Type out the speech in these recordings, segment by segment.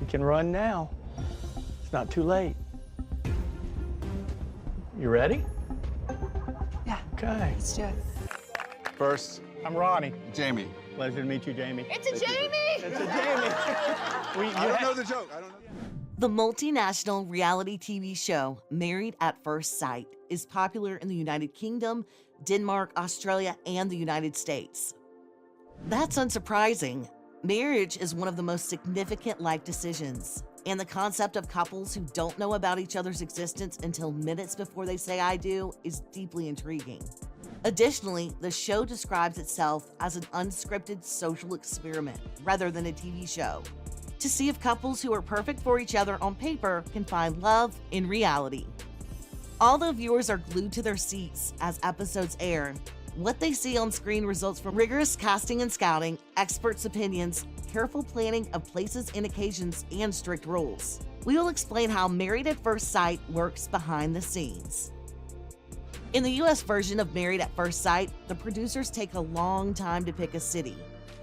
You can run now. It's not too late. You ready? Yeah. Okay. Let's do it. First, I'm Ronnie. Jamie. Pleasure to meet you, Jamie. It's a Jamie! It's a Jamie. I don't know the joke. I don't know. The multinational reality TV show Married at First Sight is popular in the United Kingdom, Denmark, Australia, and the United States. That's unsurprising. Marriage is one of the most significant life decisions, and the concept of couples who don't know about each other's existence until minutes before they say I do is deeply intriguing. Additionally, the show describes itself as an unscripted social experiment rather than a TV show, to see if couples who are perfect for each other on paper can find love in reality. Although viewers are glued to their seats as episodes air, what they see on screen results from rigorous casting and scouting, experts' opinions, careful planning of places and occasions, and strict rules. We will explain how Married at First Sight works behind the scenes. In the US version of Married at First Sight, the producers take a long time to pick a city,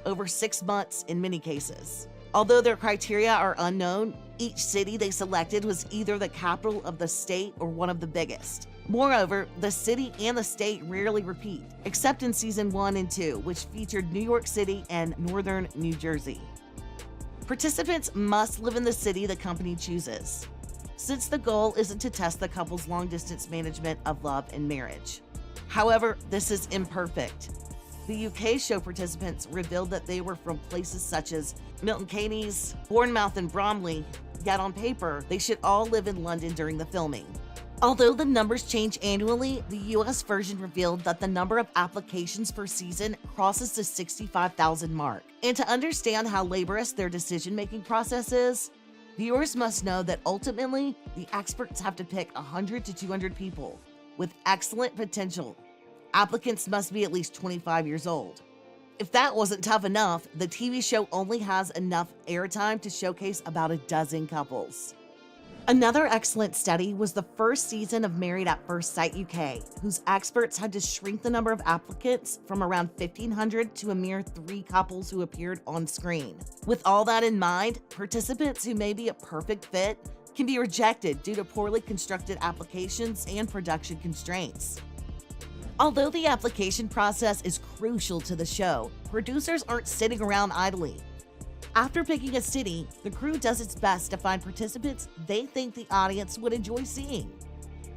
over 6 months in many cases. Although their criteria are unknown, each city they selected was either the capital of the state or one of the biggest. Moreover, the city and the state rarely repeat, except in season 1 and 2, which featured New York City and northern New Jersey. Participants must live in the city the company chooses, since the goal isn't to test the couple's long-distance management of love and marriage. However, this is imperfect. The UK show participants revealed that they were from places such as Milton Keynes, Bournemouth, and Bromley, yet on paper, they should all live in London during the filming. Although the numbers change annually, the US version revealed that the number of applications per season crosses the 65,000 mark. And to understand how laborious their decision-making process is, viewers must know that ultimately, the experts have to pick 100 to 200 people with excellent potential. Applicants must be at least 25 years old. If that wasn't tough enough, the TV show only has enough airtime to showcase about a dozen couples. Another excellent study was the first season of Married at First Sight UK, whose experts had to shrink the number of applicants from around 1,500 to a mere 3 couples who appeared on screen. With all that in mind, participants who may be a perfect fit can be rejected due to poorly constructed applications and production constraints. Although the application process is crucial to the show, producers aren't sitting around idly. After picking a city, the crew does its best to find participants they think the audience would enjoy seeing.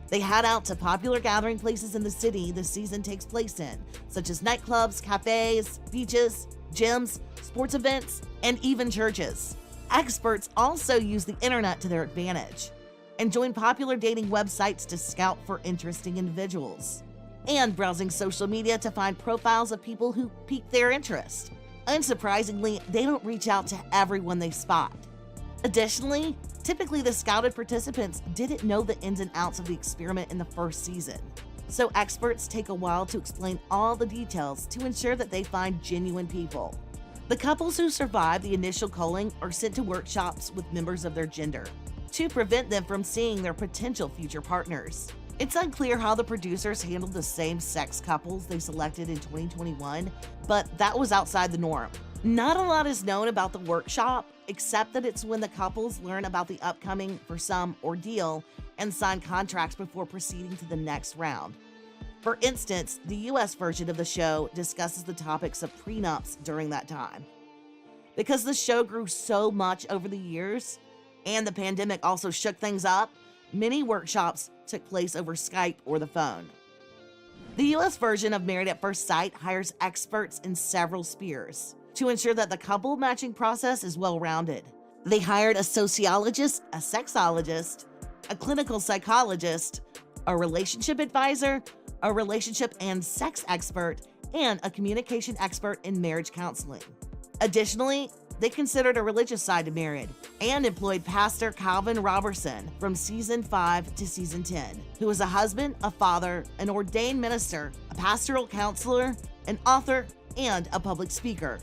They head out to popular gathering places in the city the season takes place in, such as nightclubs, cafes, beaches, gyms, sports events, and even churches. Experts also use the internet to their advantage and join popular dating websites to scout for interesting individuals, and browsing social media to find profiles of people who pique their interest. Unsurprisingly, they don't reach out to everyone they spot. Additionally, typically the scouted participants didn't know the ins and outs of the experiment in the first season, so experts take a while to explain all the details to ensure that they find genuine people. The couples who survive the initial culling are sent to workshops with members of their gender to prevent them from seeing their potential future partners. It's unclear how the producers handled the same-sex couples they selected in 2021, but that was outside the norm. Not a lot is known about the workshop, except that it's when the couples learn about the upcoming, for some, ordeal and sign contracts before proceeding to the next round. For instance, the US version of the show discusses the topics of prenups during that time. Because the show grew so much over the years, and the pandemic also shook things up, many workshops took place over Skype or the phone. The US version of Married at First Sight hires experts in several spheres to ensure that the couple matching process is well-rounded. They hired a sociologist, a sexologist, a clinical psychologist, a relationship advisor, a relationship and sex expert, and a communication expert in marriage counseling. Additionally, they considered a religious side to Married and employed Pastor Calvin Robertson from season 5 to season 10, who is a husband, a father, an ordained minister, a pastoral counselor, an author, and a public speaker.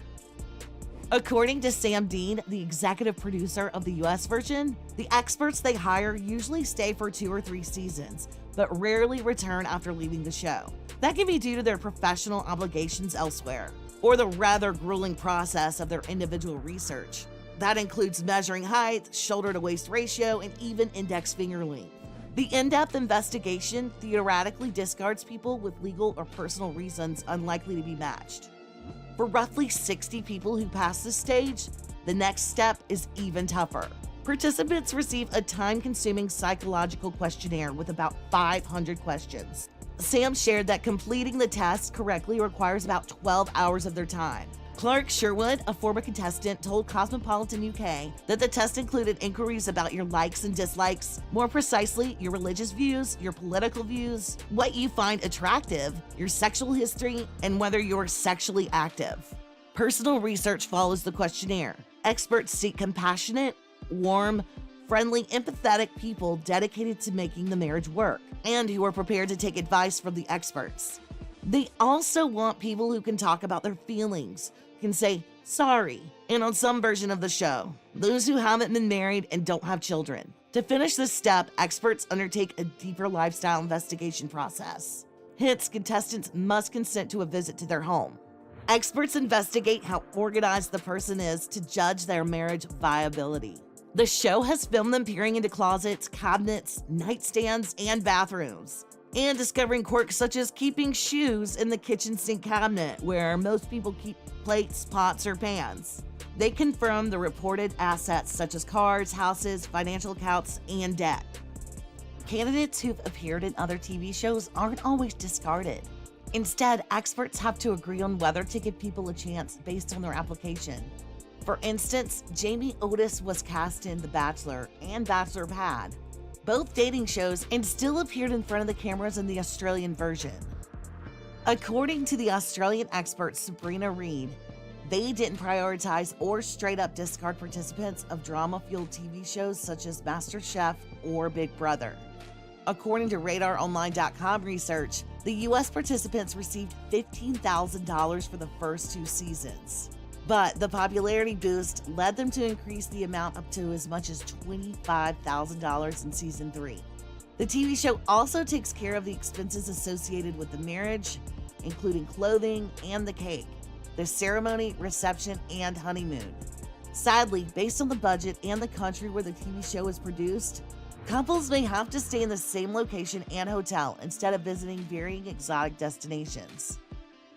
According to Sam Dean, the executive producer of the US version, the experts they hire usually stay for 2 or 3 seasons, but rarely return after leaving the show. That can be due to their professional obligations elsewhere, or the rather grueling process of their individual research. That includes measuring height, shoulder-to-waist ratio, and even index finger length. The in-depth investigation theoretically discards people with legal or personal reasons unlikely to be matched. For roughly 60 people who pass this stage, the next step is even tougher. Participants receive a time-consuming psychological questionnaire with about 500 questions. Sam shared that completing the test correctly requires about 12 hours of their time. Clark Sherwood, a former contestant, told Cosmopolitan UK that the test included inquiries about your likes and dislikes, more precisely, your religious views, your political views, what you find attractive, your sexual history, and whether you're sexually active. Personal research follows the questionnaire. Experts seek compassionate, warm, friendly, empathetic people dedicated to making the marriage work and who are prepared to take advice from the experts. They also want people who can talk about their feelings, can say sorry, and on some version of the show, those who haven't been married and don't have children. To finish this step, experts undertake a deeper lifestyle investigation process. Hence, contestants must consent to a visit to their home. Experts investigate how organized the person is to judge their marriage viability. The show has filmed them peering into closets, cabinets, nightstands, and bathrooms, and discovering quirks such as keeping shoes in the kitchen sink cabinet, where most people keep plates, pots, or pans. They confirm the reported assets such as cars, houses, financial accounts, and debt. Candidates who've appeared in other TV shows aren't always discarded. Instead, experts have to agree on whether to give people a chance based on their application. For instance, Jamie Otis was cast in The Bachelor and Bachelor Pad, both dating shows, and still appeared in front of the cameras in the Australian version. According to the Australian expert Sabrina Reed, they didn't prioritize or straight up discard participants of drama-fueled TV shows such as MasterChef or Big Brother. According to RadarOnline.com research, the U.S. participants received $15,000 for the first 2 seasons. But the popularity boost led them to increase the amount up to as much as $25,000 in season 3. The TV show also takes care of the expenses associated with the marriage, including clothing and the cake, the ceremony, reception, and honeymoon. Sadly, based on the budget and the country where the TV show is produced, couples may have to stay in the same location and hotel instead of visiting varying exotic destinations.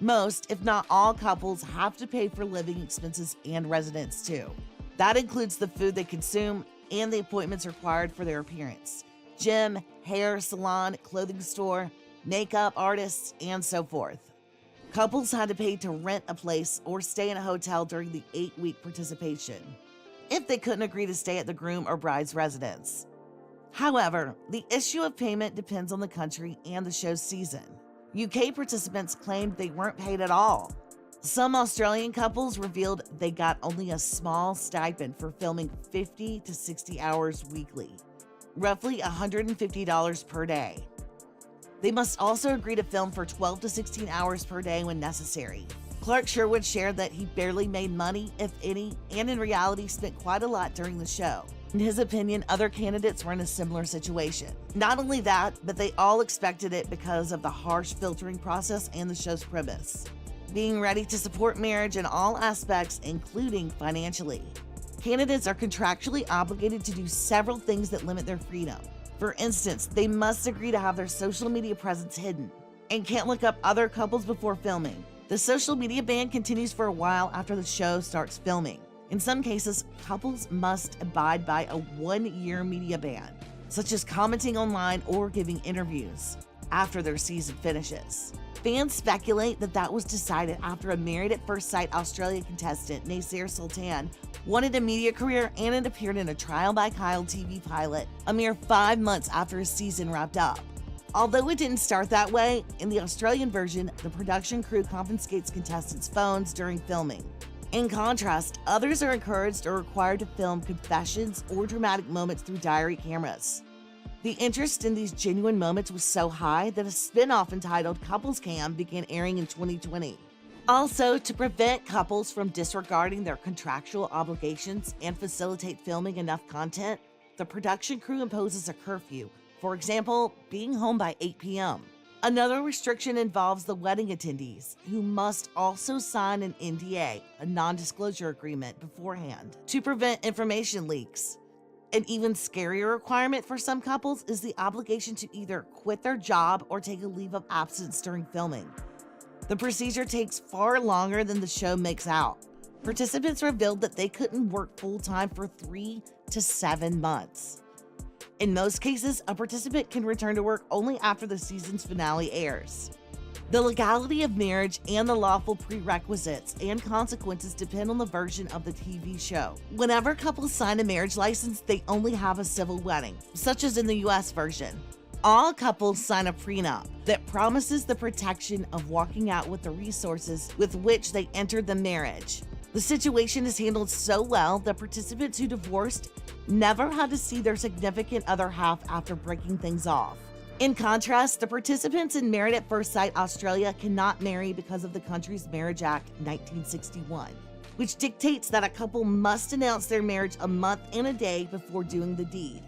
Most, if not all, couples have to pay for living expenses and residence too. That includes the food they consume and the appointments required for their appearance: gym, hair salon, clothing store, makeup artists, and so forth. Couples had to pay to rent a place or stay in a hotel during the 8-week participation, if they couldn't agree to stay at the groom or bride's residence. However, the issue of payment depends on the country and the show's season. UK participants claimed they weren't paid at all. Some Australian couples revealed they got only a small stipend for filming 50 to 60 hours weekly, roughly $150 per day. They must also agree to film for 12 to 16 hours per day when necessary. Clark Sherwood shared that he barely made money, if any, and in reality spent quite a lot during the show. In his opinion, other candidates were in a similar situation. Not only that, but they all expected it because of the harsh filtering process and the show's premise: being ready to support marriage in all aspects, including financially. Candidates are contractually obligated to do several things that limit their freedom. For instance, they must agree to have their social media presence hidden and can't look up other couples before filming. The social media ban continues for a while after the show starts filming. In some cases, couples must abide by a 1-year media ban, such as commenting online or giving interviews, after their season finishes. Fans speculate that was decided after a Married at First Sight Australia contestant, Nasser Sultan, wanted a media career and had appeared in a Trial by Kyle TV pilot a mere 5 months after his season wrapped up. Although it didn't start that way, in the Australian version, the production crew confiscates contestants' phones during filming. In contrast, others are encouraged or required to film confessions or dramatic moments through diary cameras. The interest in these genuine moments was so high that a spin-off entitled Couples Cam began airing in 2020. Also, to prevent couples from disregarding their contractual obligations and facilitate filming enough content, the production crew imposes a curfew. For example, being home by 8 p.m. Another restriction involves the wedding attendees, who must also sign an NDA, a non-disclosure agreement, beforehand to prevent information leaks. An even scarier requirement for some couples is the obligation to either quit their job or take a leave of absence during filming. The procedure takes far longer than the show makes out. Participants revealed that they couldn't work full-time for 3 to 7 months. In most cases, a participant can return to work only after the season's finale airs. The legality of marriage and the lawful prerequisites and consequences depend on the version of the TV show. Whenever couples sign a marriage license, they only have a civil wedding, such as in the US version. All couples sign a prenup that promises the protection of walking out with the resources with which they entered the marriage. The situation is handled so well that participants who divorced never had to see their significant other half after breaking things off. In contrast, the participants in Married at First Sight Australia cannot marry because of the country's Marriage Act 1961, which dictates that a couple must announce their marriage a month and a day before doing the deed,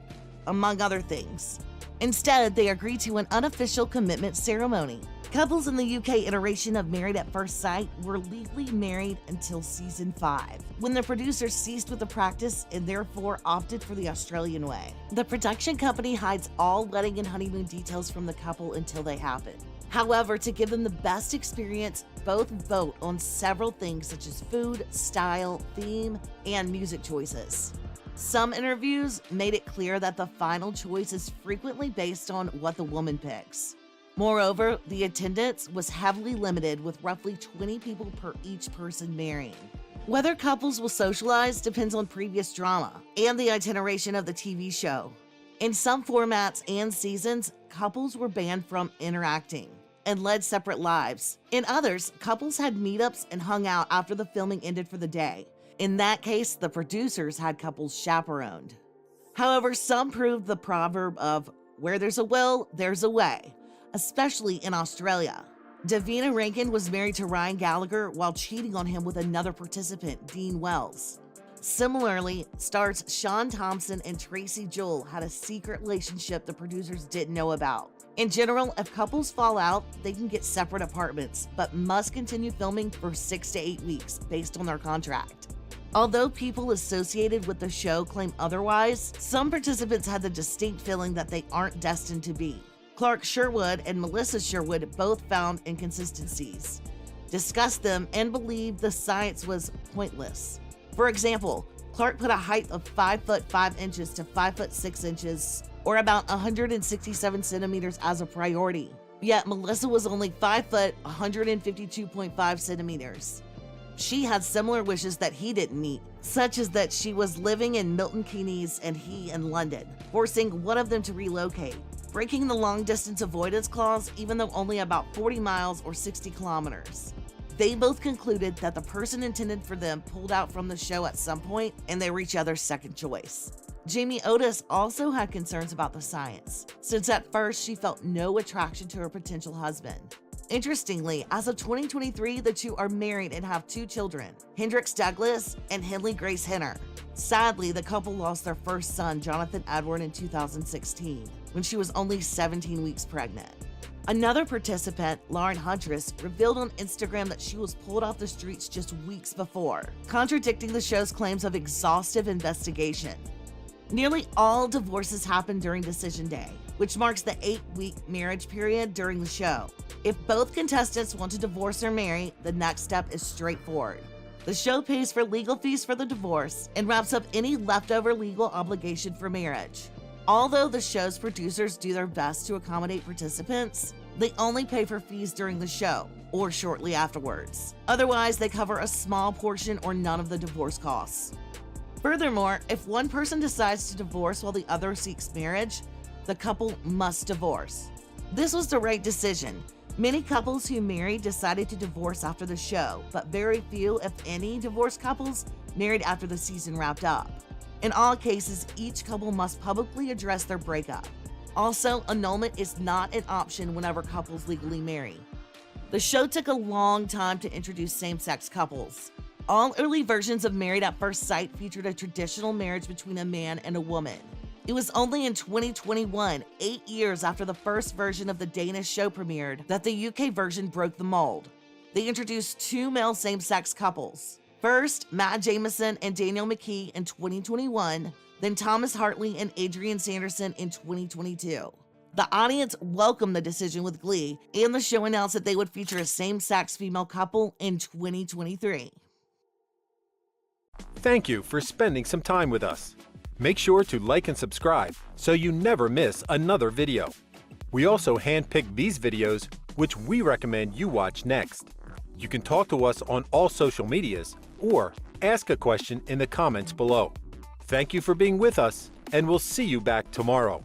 among other things. Instead, they agree to an unofficial commitment ceremony. Couples in the UK iteration of Married at First Sight were legally married until season 5, when the producers ceased with the practice and therefore opted for the Australian way. The production company hides all wedding and honeymoon details from the couple until they happen. However, to give them the best experience, both vote on several things such as food, style, theme, and music choices. Some interviews made it clear that the final choice is frequently based on what the woman picks. Moreover, the attendance was heavily limited, with roughly 20 people per each person marrying. Whether couples will socialize depends on previous drama and the itineration of the TV show. In some formats and seasons, couples were banned from interacting and led separate lives. In others, couples had meetups and hung out after the filming ended for the day. In that case, the producers had couples chaperoned. However, some proved the proverb of "where there's a will, there's a way," especially in Australia. Davina Rankin was married to Ryan Gallagher while cheating on him with another participant, Dean Wells. Similarly, stars Sean Thompson and Tracy Joel had a secret relationship the producers didn't know about. In general, if couples fall out, they can get separate apartments, but must continue filming for 6 to 8 weeks based on their contract. Although people associated with the show claim otherwise, some participants had the distinct feeling that they aren't destined to be. Clark Sherwood and Melissa Sherwood both found inconsistencies, discussed them, and believed the science was pointless. For example, Clark put a height of 5 foot 5 inches to 5 foot 6 inches, or about 167 centimeters, as a priority. Yet Melissa was only 5 foot 152.5 centimeters. She had similar wishes that he didn't meet, such as that she was living in Milton Keynes and he in London, forcing one of them to relocate, breaking the long-distance avoidance clause even though only about 40 miles or 60 kilometers. They both concluded that the person intended for them pulled out from the show at some point and they were each other's second choice. Jamie Otis also had concerns about the science, since at first she felt no attraction to her potential husband. Interestingly, as of 2023, the two are married and have 2 children, Hendrix Douglas and Henley Grace Henner. Sadly, the couple lost their first son, Jonathan Edward, in 2016, when she was only 17 weeks pregnant. Another participant, Lauren Huntress, revealed on Instagram that she was pulled off the streets just weeks before, contradicting the show's claims of exhaustive investigation. Nearly all divorces happen during decision day, which marks the 8-week marriage period during the show. If both contestants want to divorce or marry, the next step is straightforward. The show pays for legal fees for the divorce and wraps up any leftover legal obligation for marriage. Although the show's producers do their best to accommodate participants, they only pay for fees during the show or shortly afterwards. Otherwise, they cover a small portion or none of the divorce costs. Furthermore, if one person decides to divorce while the other seeks marriage, the couple must divorce. This was the right decision. Many couples who married decided to divorce after the show, but very few, if any, divorced couples married after the season wrapped up. In all cases, each couple must publicly address their breakup. Also, annulment is not an option whenever couples legally marry. The show took a long time to introduce same-sex couples. All early versions of Married at First Sight featured a traditional marriage between a man and a woman. It was only in 2021, 8 years after the first version of the Danish show premiered, that the UK version broke the mold. They introduced 2 male same-sex couples. First, Matt Jamieson and Daniel McKee in 2021, then Thomas Hartley and Adrian Sanderson in 2022. The audience welcomed the decision with glee, and the show announced that they would feature a same-sex female couple in 2023. Thank you for spending some time with us. Make sure to like and subscribe so you never miss another video. We also handpick these videos which we recommend you watch next. You can talk to us on all social medias or ask a question in the comments below. Thank you for being with us, and we'll see you back tomorrow.